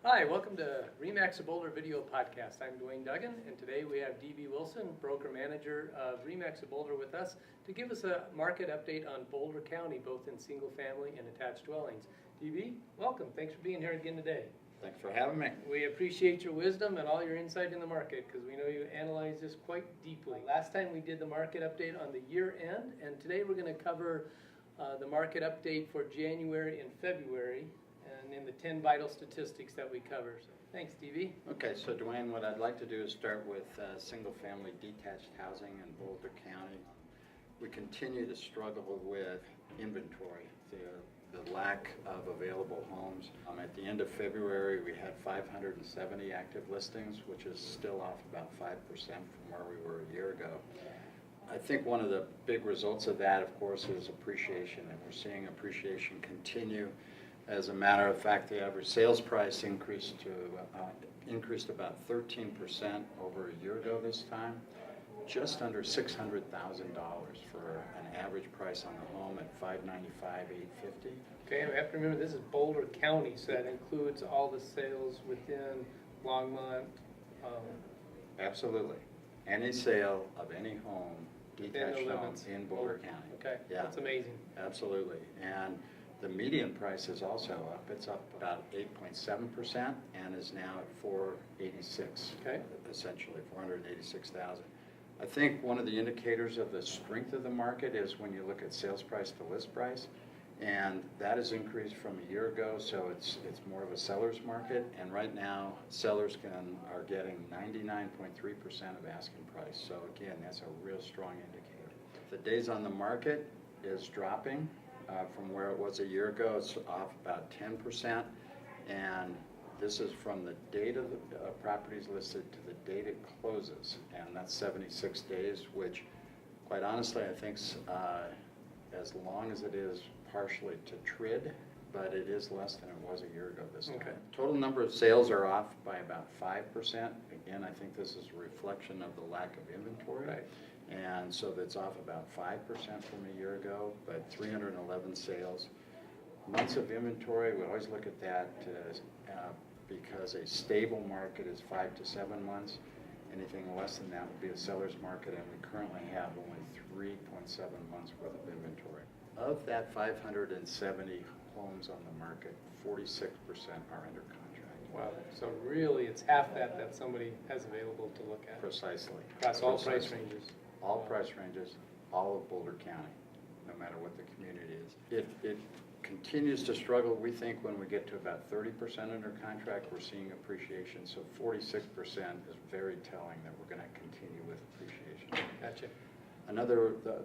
Hi, welcome to RE/MAX of Boulder Video Podcast. I'm Dwayne Duggan, and today we have D.B. Wilson, Broker Manager of RE/MAX of Boulder, with us to give us a market update on Boulder County, both in single-family and attached dwellings. D.B., welcome. Thanks for being here again today. Thanks for having me. We appreciate your wisdom and all your insight in the market because we know you analyze this quite deeply. Last time we did the market update on the year end, and today we're going to cover the market update for January and February, and in the 10 vital statistics that we cover. So, thanks, D.B. Okay, so Dwayne, what I'd like to do is start with single-family detached housing in Boulder County. We continue to struggle with inventory, the lack of available homes. At the end of February, we had 570 active listings, which is still off about 5% from where we were a year ago. I think one of the big results of that, of course, is appreciation, and we're seeing appreciation continue. As a matter of fact, the average sales price increased about 13% over a year ago this time, just under $600,000 for an average price on the home at $595,850. Okay, we have to remember this is Boulder County, so that includes all the sales within Longmont. Absolutely. Any sale of any home, detached home in Boulder County. Okay, yeah. That's amazing. Absolutely. And the median price is also up. It's up about 8.7% and is now at $486,000, okay. Essentially $486,000. I think one of the indicators of the strength of the market is when you look at sales price to list price, and that has increased from a year ago, so it's more of a seller's market, and right now sellers are getting 99.3% of asking price. So again, that's a real strong indicator. The days on the market is dropping. From where it was a year ago, it's off about 10%, and this is from the date of the properties listed to the date it closes, and that's 76 days, which, quite honestly, I think as long as it is partially to TRID, but it is less than it was a year ago this time. Okay. Total number of sales are off by about 5%. Again, I think this is a reflection of the lack of inventory. Right. And so that's off about 5% from a year ago, but 311 sales. Months of inventory, we always look at that because a stable market is 5 to 7 months. Anything less than that would be a seller's market, and we currently have only 3.7 months worth of inventory. Of that 570 homes on the market, 46% are under contract. Wow, so really it's half that somebody has available to look at. Precisely. Across all price ranges. All price ranges, all of Boulder County, no matter what the community is. It continues to struggle. We think when we get to about 30% under contract, we're seeing appreciation. So 46% is very telling that we're going to continue with appreciation. Gotcha.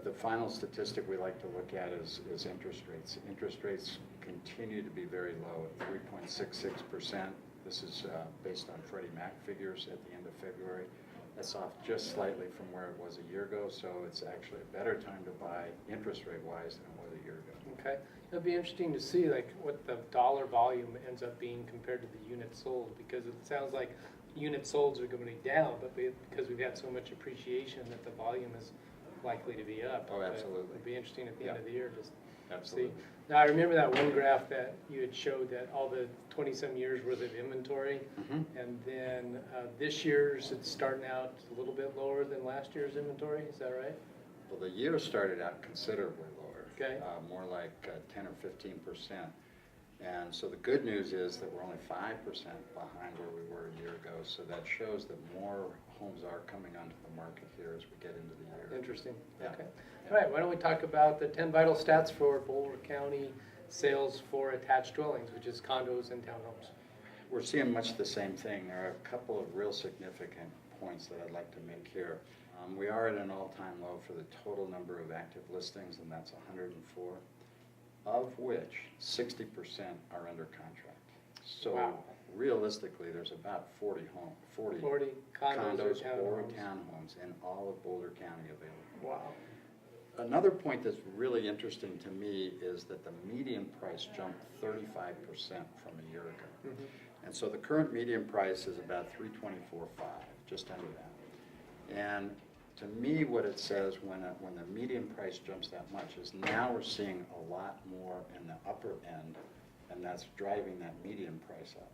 The final statistic we like to look at is interest rates. Interest rates continue to be very low at 3.66%. This is based on Freddie Mac figures at the end of February. That's off just slightly from where it was a year ago, so it's actually a better time to buy interest rate-wise than it was a year ago. Okay. It'll be interesting to see what the dollar volume ends up being compared to the units sold, because it sounds like units sold are going to be down, but because we've had so much appreciation that the volume is likely to be up. Oh, absolutely. It'll be interesting at the end of the year just absolutely. See. Now, I remember that one graph that you had showed that all the 20-some years worth of inventory, and then this year's it's starting out a little bit lower than last year's inventory. Is that right? Well, the year started out considerably lower, okay. More like 10 or 15%. And so the good news is that we're only 5% behind where we were a year ago, so that shows that more homes are coming onto the market here as we get into the year. Interesting. Yeah. Okay. Yeah. All right, why don't we talk about the 10 vital stats for Boulder County sales for attached dwellings, which is condos and townhomes. We're seeing much the same thing. There are a couple of real significant points that I'd like to make here. We are at an all-time low for the total number of active listings, and that's 104. Of which 60% are under contract. So wow. Realistically, there's about 40 condos or townhomes in all of Boulder County available. Wow. Another point that's really interesting to me is that the median price jumped 35% from a year ago. And so the current median price is about $324,500, just under that. And to me, what it says when the median price jumps that much is now we're seeing a lot more in the upper end, and that's driving that median price up.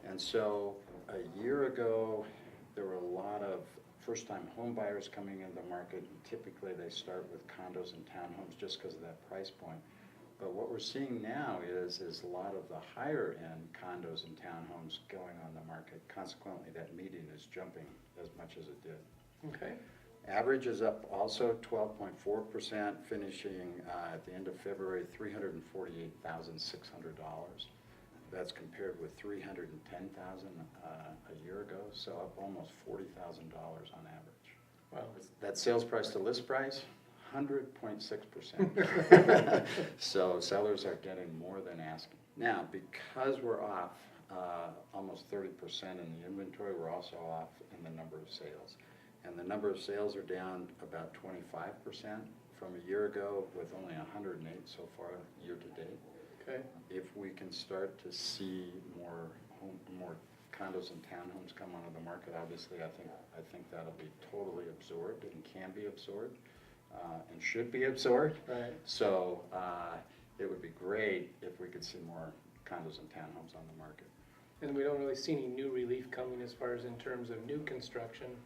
And so a year ago, there were a lot of first-time home buyers coming into the market. And typically, they start with condos and townhomes just because of that price point. But what we're seeing now is a lot of the higher-end condos and townhomes going on the market. Consequently, that median is jumping as much as it did. Okay. Average is up also 12.4%, finishing at the end of February, $348,600. That's compared with $310,000 a year ago, so up almost $40,000 on average. Wow. That sales price to list price, 100.6%. So sellers are getting more than asking. Now, because we're off almost 30% in the inventory, we're also off in the number of sales. And the number of sales are down about 25% from a year ago, with only 108 so far year to date. Okay. If we can start to see more condos and townhomes come onto the market, obviously I think that'll be totally absorbed and can be absorbed and should be absorbed. Right. So it would be great if we could see more condos and townhomes on the market. And we don't really see any new relief coming as far as in terms of new construction,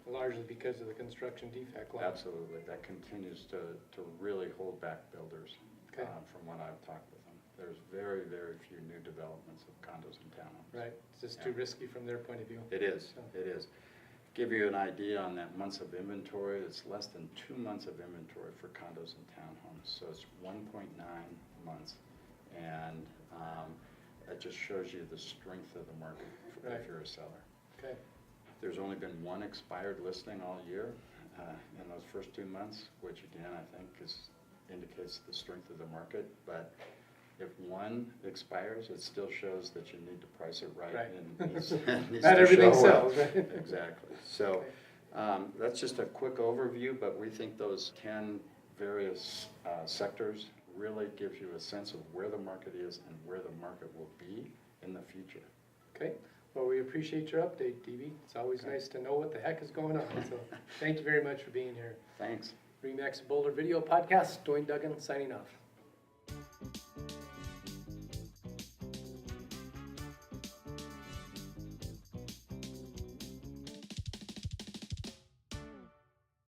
largely because of the construction defect law. Absolutely. That continues to really hold back builders. Okay. From what I've talked with them. There's very, very few new developments of condos and townhomes. Right. It's just too risky from their point of view. It is. So. It is. Give you an idea on that months of inventory, it's less than 2 months of inventory for condos and townhomes. So it's 1.9 months. And that just shows you the strength of the market if you're a seller. Okay. There's only been one expired listing all year in those first 2 months, which again I think indicates the strength of the market. But if one expires, it still shows that you need to price it right. And needs Not to everything show sells, well. right? Exactly. So that's just a quick overview, but we think those 10 various sectors really gives you a sense of where the market is and where the market will be in the future. Okay. Well, we appreciate your update, DB. It's always nice to know what the heck is going on. So thank you very much for being here. Thanks. Remax Boulder Video Podcast, Dwayne Duggan signing off.